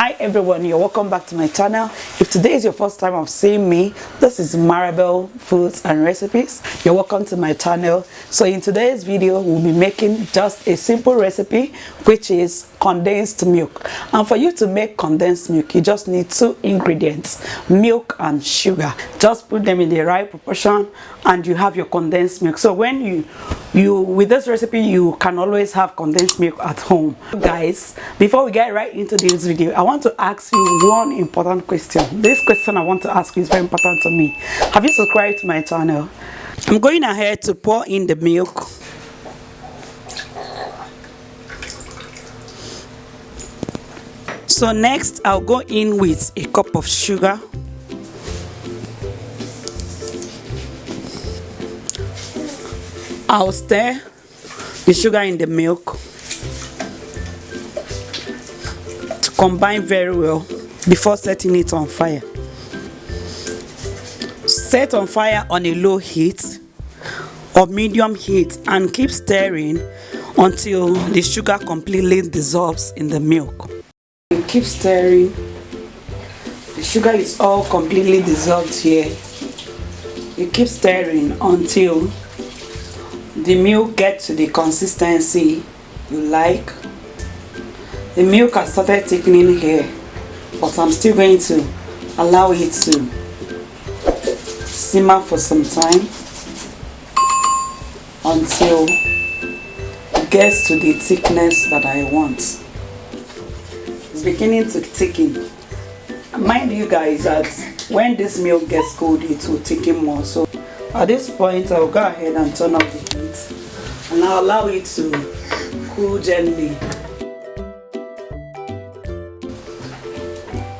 Hi everyone, you're welcome back to my channel. If today is your first time of seeing me, this is Maribel Foods and Recipes. You're welcome to my channel. So in today's video, we'll be making just a simple recipe, which is condensed milk. And for you to make condensed milk, you just need two ingredients, milk and sugar. Just put them in the right proportion and you have your condensed milk. So when you with this recipe, you can always have condensed milk at home. Guys, before we get right into this video, I want to ask you one important question. This question I want to ask you is very important to me. Have you subscribed to my channel? I'm going ahead to pour in the milk. So next, I'll go in with a cup of sugar. I'll stir the sugar in the milk to combine very well before setting it on fire. Set on fire on a low heat or medium heat and keep stirring until the sugar completely dissolves in the milk. You keep stirring. The sugar is all completely dissolved here. You keep stirring until the milk gets to the consistency you like. The milk has started thickening here, but I'm still going to allow it to simmer for some time until it gets to the thickness that I want. It's beginning to thicken. Mind you guys that when this milk gets cold, it will thicken more. So at this point, I'll go ahead and turn off the heat and I'll allow it to cool gently.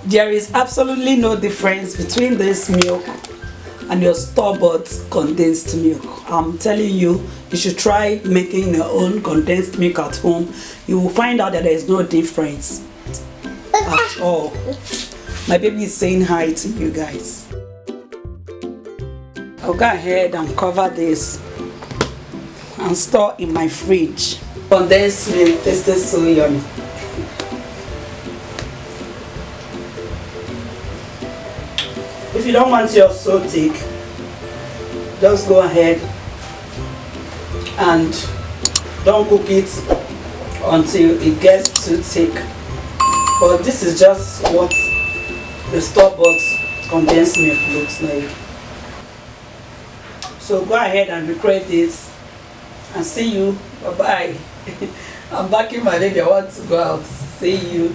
There is absolutely no difference between this milk and your store-bought condensed milk. I'm telling you, you should try making your own condensed milk at home. You will find out that there is no difference at all. My baby is saying hi to you guys. I'll go ahead and cover this and store in my fridge. Condensed milk tastes so yummy. If you don't want yours so thick, just go ahead and don't cook it until it gets too thick. But this is just what the store-bought condensed milk looks like. So go ahead and recreate this and see you. Bye bye. I'm back in my lady. I want to go out. See you.